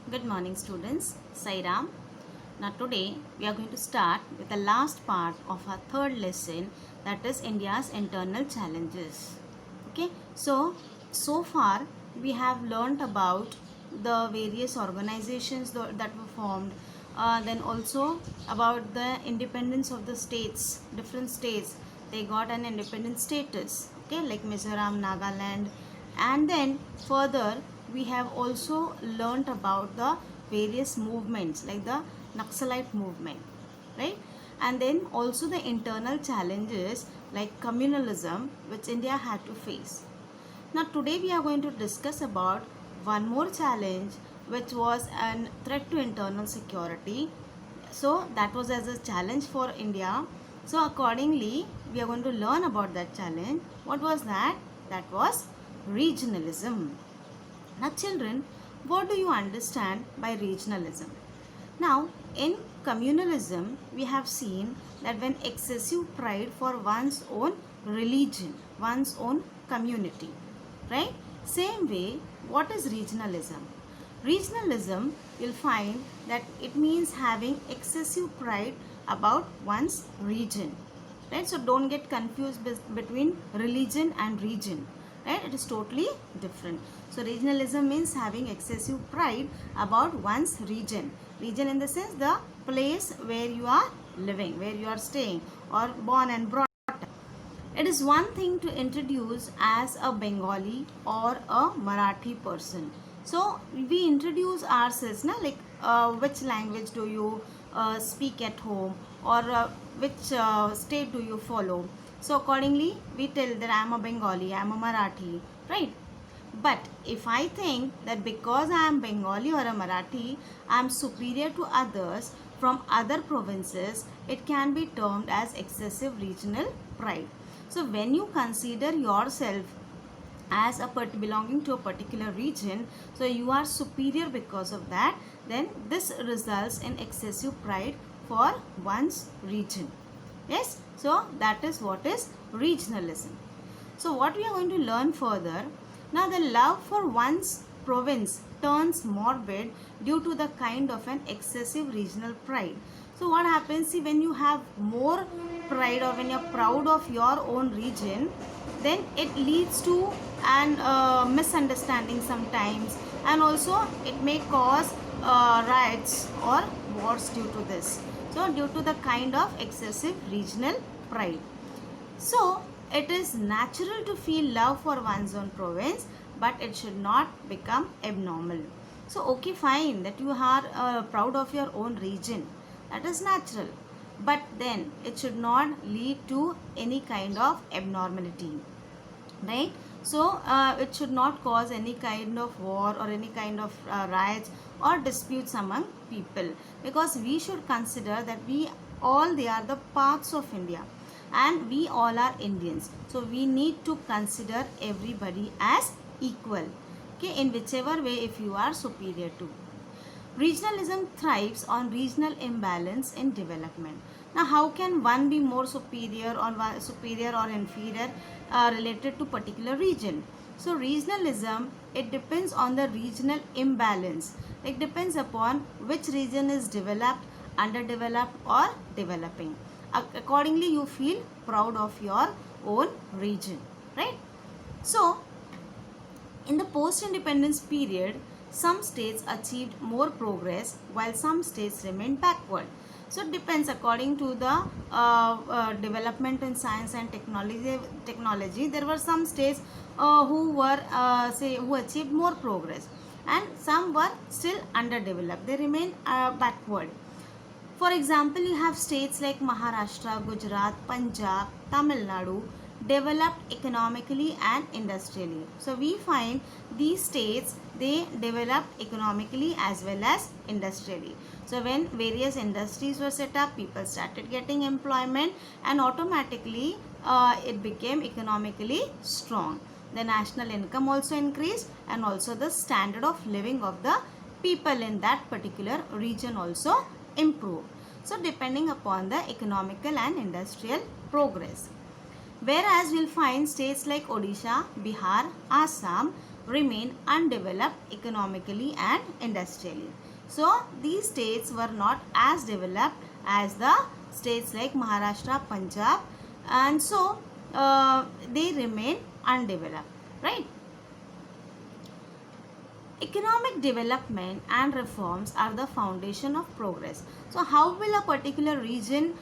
Good morning, students. Sairam. Now, today we are going to start with the last part of our third lesson, that is India's internal challenges. Okay, so far we have learnt about the various organizations that were formed, then also about the independence of the states, different states. They got an independent status, okay, like Mizoram, Nagaland, and then further we have also learnt about the various movements like the Naxalite movement, right? And then also the internal challenges like communalism which India had to face. Now today we are going to discuss about one more challenge which was a threat to internal security. So that was as a challenge for India. So accordingly we are going to learn about that challenge. What was that? That was regionalism. Now children, what do you understand by regionalism? Now, in communalism, we have seen that when excessive pride for one's own religion, one's own community, right? Same way, what is regionalism? Regionalism, you'll find that it means having excessive pride about one's region, right? So don't get confused between religion and region, right? It is totally different. So regionalism means having excessive pride about one's region. Region in the sense the place where you are living, where you are staying or born and brought up. It is one thing to introduce as a Bengali or a Marathi person. So we introduce ourselves, na, like which language do you speak at home, or which state do you follow. So accordingly we tell that I am a Bengali, I am a Marathi, right? But if I think that because I am Bengali or a Marathi, I am superior to others from other provinces, it can be termed as excessive regional pride. So when you consider yourself as a belonging to a particular region, so you are superior because of that, then this results in excessive pride for one's region. Yes, so that is what is regionalism. So what we are going to learn further, now the love for one's province turns morbid due to the kind of an excessive regional pride. So what happens, see, when you have more pride or when you're proud of your own region, then it leads to an misunderstanding sometimes, and also it may cause riots or wars due to this. So due to the kind of excessive regional pride. So it is natural to feel love for one's own province, but it should not become abnormal. So okay, fine that you are proud of your own region, that is natural, but then it should not lead to any kind of abnormality, right? So it should not cause any kind of war or any kind of riots or disputes among people, because we should consider that they are the parts of India and we all are Indians. So we need to consider everybody as equal, okay, in whichever way if you are superior to. Regionalism thrives on regional imbalance in development. Now, how can one be more superior or inferior related to particular region? So, regionalism, it depends on the regional imbalance. It depends upon which region is developed, underdeveloped, or developing. Accordingly, you feel proud of your own region, right? So, in the post-independence period, some states achieved more progress while some states remained backward. So it depends according to the development in science and technology. There were some states who achieved more progress, and some were still underdeveloped. They remain backward. For example, you have states like Maharashtra, Gujarat, Punjab, Tamil Nadu developed economically and industrially. So we find these states, they developed economically as well as industrially. So when various industries were set up, people started getting employment, and automatically it became economically strong. The national income also increased, and also the standard of living of the people in that particular region also improved. So depending upon the economical and industrial progress. Whereas we'll find states like Odisha, Bihar, Assam remain undeveloped economically and industrially. So these states were not as developed as the states like Maharashtra, Punjab, and so they remain undeveloped, right? Economic development and reforms are the foundation of progress. So how will a particular region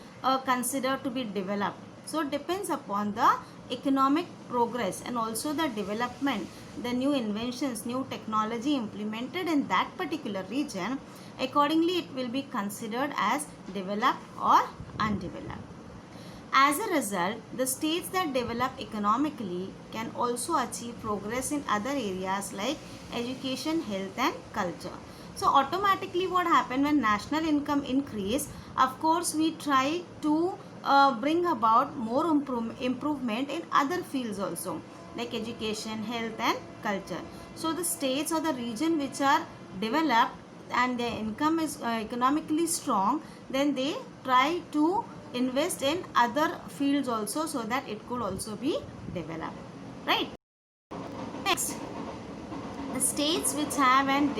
considered to be developed? So it depends upon the economic progress and also the development, the new inventions, new technology implemented in that particular region. Accordingly, it will be considered as developed or undeveloped. As a result, the states that develop economically can also achieve progress in other areas like education, health and culture. So automatically what happened when national income increase, of course we try to bring about more improvement in other fields also like education, health and culture. So the states or the region which are developed and their income is economically strong, then they try to invest in other fields also so that it could also be developed, right? Next, the states which have and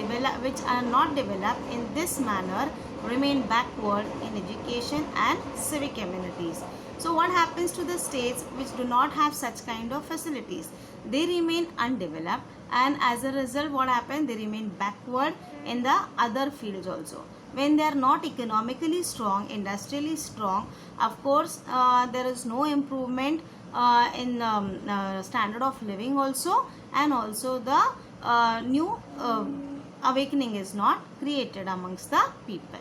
which are not developed in this manner remain backward in education and civic amenities. So what happens to the states which do not have such kind of facilities? They remain undeveloped, and as a result what happens, they remain backward in the other fields also. When they are not economically strong, industrially strong, of course there is no improvement in standard of living also, and also the new awakening is not created amongst the people.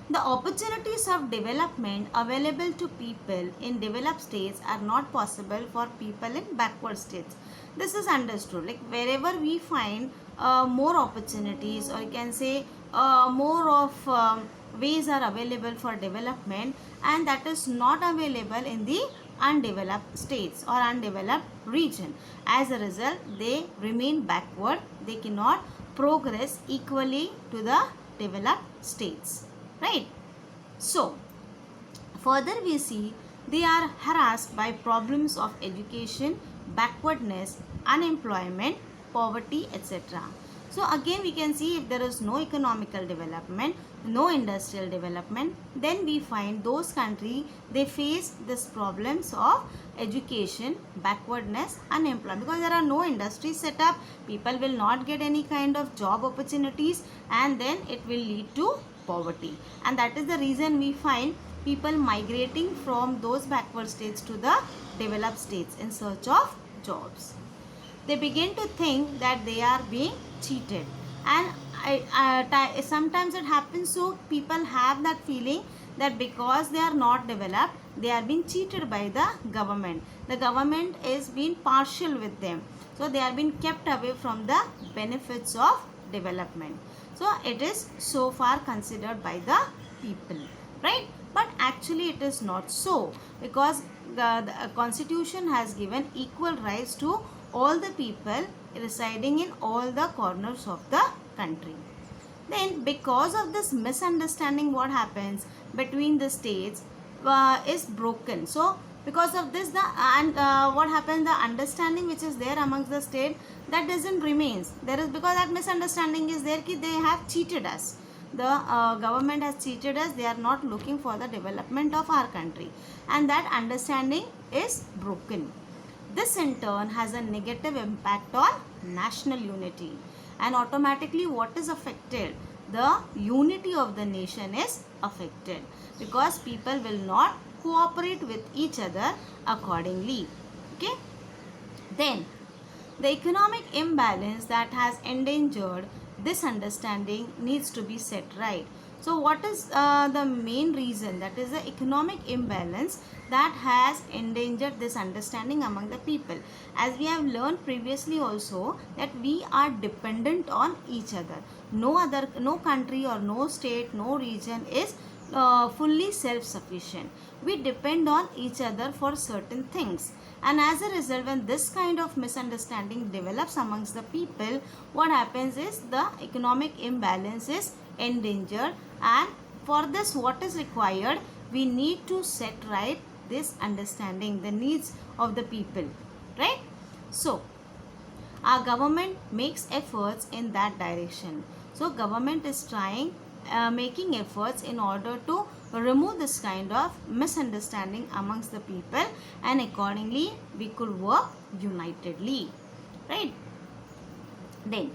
The opportunities of development available to people in developed states are not possible for people in backward states. This is understood. Like wherever we find more opportunities, or you can say more of ways are available for development, and that is not available in the undeveloped states or undeveloped region. As a result, they remain backward. They cannot progress equally to the developed states, right? So further we see they are harassed by problems of education, backwardness, unemployment, poverty, etc. So again we can see if there is no economical development, no industrial development, then we find those countries, they face this problems of education, backwardness, unemployment, because there are no industries set up, people will not get any kind of job opportunities, and then it will lead to poverty. And that is the reason we find people migrating from those backward states to the developed states in search of jobs. They begin to think that they are being cheated, and sometimes it happens, so people have that feeling that because they are not developed, they are being cheated by the government. The government is being partial with them, so they are being kept away from the benefits of development. So it is so far considered by the people, right? But actually it is not so, because the constitution has given equal rights to all the people residing in all the corners of the country. Then because of this misunderstanding, what happens between the states is broken. So because of this, what happens, the understanding which is there amongst the state, that doesn't remains there, is because that misunderstanding is there, they have cheated us, the government has cheated us, they are not looking for the development of our country, and that understanding is broken. This in turn has a negative impact on national unity, and automatically what is affected, the unity of the nation is affected, because people will not cooperate with each other accordingly. Okay, then the economic imbalance that has endangered this understanding needs to be set right. So what is the main reason? That is the economic imbalance that has endangered this understanding among the people. As we have learned previously also, that we are dependent on each other. No country or no state, no region is fully self-sufficient. We depend on each other for certain things, and as a result, when this kind of misunderstanding develops amongst the people, what happens is the economic imbalance is endangered, and for this what is required, we need to set right this understanding, the needs of the people, right? So our government makes efforts in that direction. So government is trying making efforts in order to remove this kind of misunderstanding amongst the people, and accordingly we could work unitedly, right? Then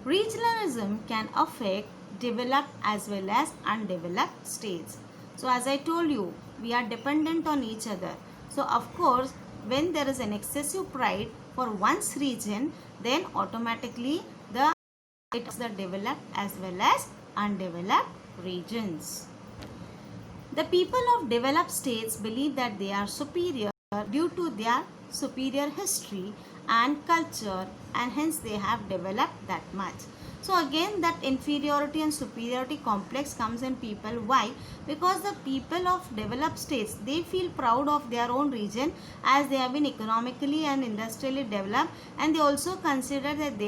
regionalism can affect developed as well as undeveloped states. So as I told you, we are dependent on each other. So of course, when there is an excessive pride for one's region, then automatically it's the developed as well as undeveloped regions. The people of developed states believe that they are superior due to their superior history and culture, and hence they have developed that much. So again, that inferiority and superiority complex comes in people. Why? Because the people of developed states, they feel proud of their own region as they have been economically and industrially developed, and they also consider that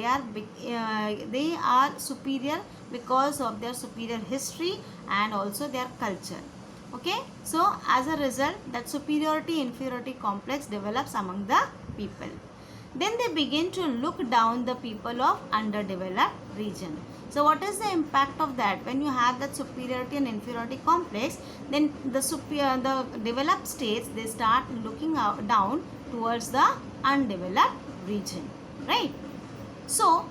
they are superior because of their superior history and also their culture. Okay, so as a result, that superiority inferiority complex develops among the people. Then they begin to look down the people of underdeveloped region. So what is the impact of that? When you have that superiority and inferiority complex, then the developed states, they start looking down towards the undeveloped region, right? So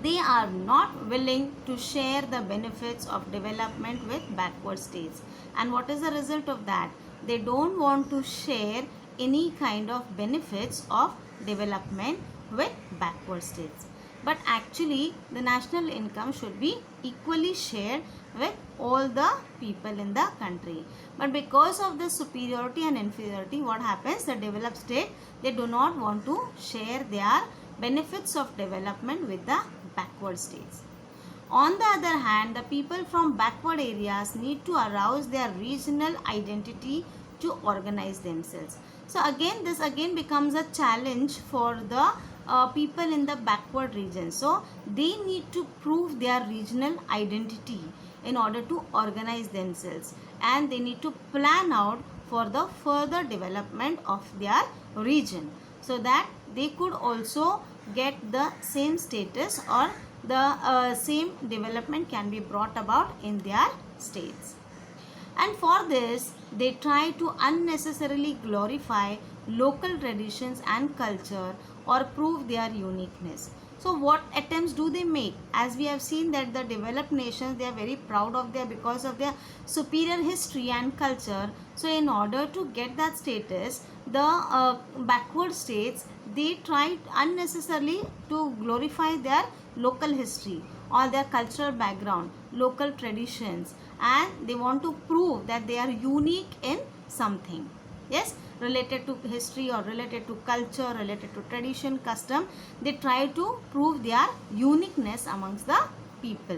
they are not willing to share the benefits of development with backward states. And what is the result of that? They don't want to share any kind of benefits of development with backward states. But actually, the national income should be equally shared with all the people in the country. But because of the superiority and inferiority, what happens? The developed state, they do not want to share their benefits of development with the backward states. On the other hand, the people from backward areas need to arouse their regional identity to organize themselves. So again, this again becomes a challenge for the people in the backward region. So they need to prove their regional identity in order to organize themselves, and they need to plan out for the further development of their region, so that they could also get the same status, or the same development can be brought about in their states. And for this, they try to unnecessarily glorify local traditions and culture or prove their uniqueness. So what attempts do they make? As we have seen that the developed nations, they are very proud of their, because of their superior history and culture. So in order to get that status, the backward states, they try unnecessarily to glorify their local history or their cultural background, local traditions, and they want to prove that they are unique in something. Yes, related to history or related to culture, related to tradition, custom, they try to prove their uniqueness amongst the people.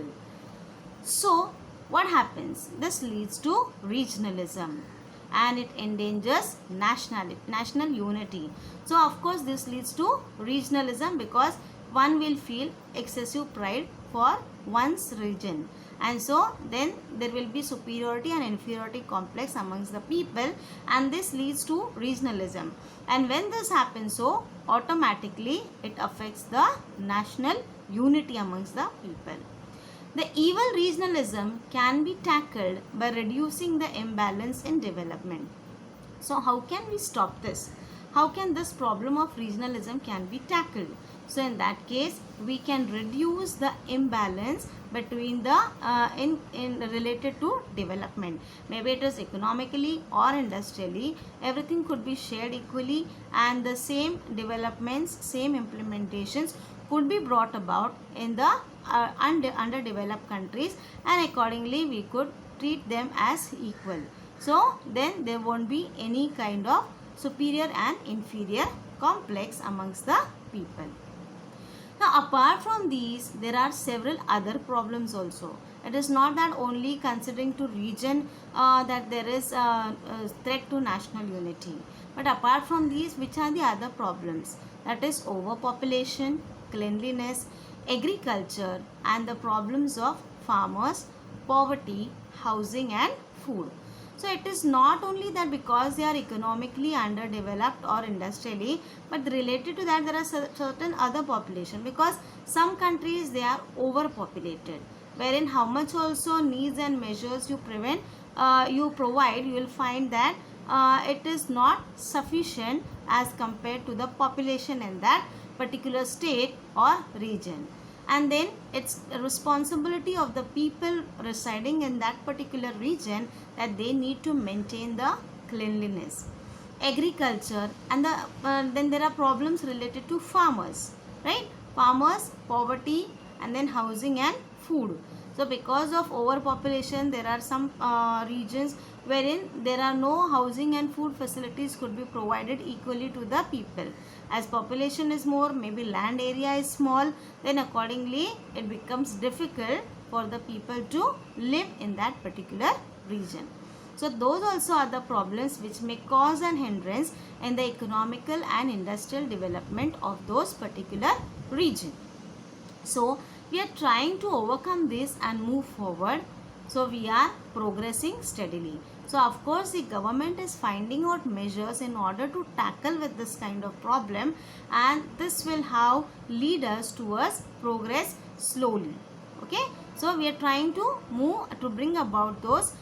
So what happens? This leads to regionalism, and it endangers national unity. So of course this leads to regionalism, because one will feel excessive pride for one's region, and so then there will be superiority and inferiority complex amongst the people, and this leads to regionalism. And when this happens, so automatically it affects the national unity amongst the people. The evil regionalism can be tackled by reducing the imbalance in development. So how can we stop this? How can this problem of regionalism can be tackled? So in that case, we can reduce the imbalance between the in related to development. Maybe it is economically or industrially, everything could be shared equally, and the same developments, same implementations could be brought about in the underdeveloped countries, and accordingly we could treat them as equal. So then there won't be any kind of superior and inferior complex amongst the people. Now apart from these, there are several other problems also. It is not that only considering to region that there is a threat to national unity. But apart from these, which are the other problems? That is overpopulation, cleanliness, agriculture, and the problems of farmers, poverty, housing and food. So it is not only that because they are economically underdeveloped or industrially, but related to that there are certain other population, because some countries they are overpopulated, wherein how much also needs and measures you you provide, you will find that it is not sufficient as compared to the population in that particular state or region. And then it's a responsibility of the people residing in that particular region that they need to maintain the cleanliness, agriculture, and then there are problems related to farmers, right? Farmers, poverty, and then housing and food. So because of overpopulation, there are some regions wherein there are no housing and food facilities could be provided equally to the people. As population is more, maybe land area is small, then accordingly it becomes difficult for the people to live in that particular region. So those also are the problems which may cause an hindrance in the economical and industrial development of those particular region. So we are trying to overcome this and move forward. So we are progressing steadily. So of course the government is finding out measures in order to tackle with this kind of problem, and this will how lead us towards progress slowly. Okay, so we are trying to move to bring about those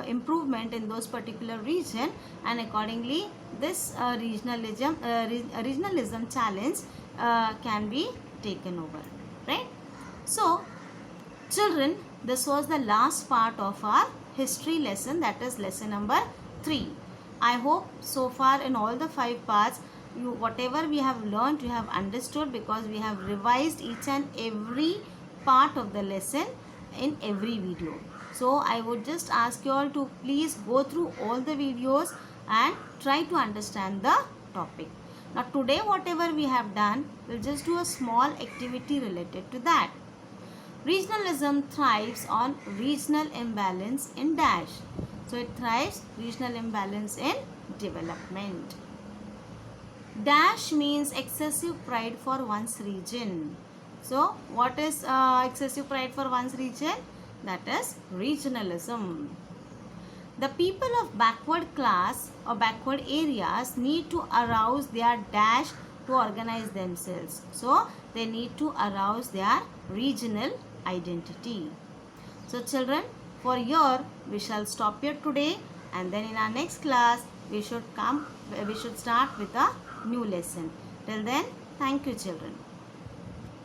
improvement in those particular region, and accordingly this regionalism challenge can be taken over, right? So children, this was the last part of our history lesson, that is lesson number 3. I hope so far in all the 5 parts, whatever we have learned, you have understood, because we have revised each and every part of the lesson in every video. So I would just ask you all to please go through all the videos and try to understand the topic. Now today whatever we have done, we'll just do a small activity related to that. Regionalism thrives on regional imbalance in dash. So it thrives regional imbalance in development. Dash means excessive pride for one's region. So what is excessive pride for one's region? That is regionalism. The people of backward class or backward areas need to arouse their dash to organize themselves. So they need to arouse their regional identity. So children, for here we shall stop here today, and then in our next class we should start with a new lesson. Till then, thank you children.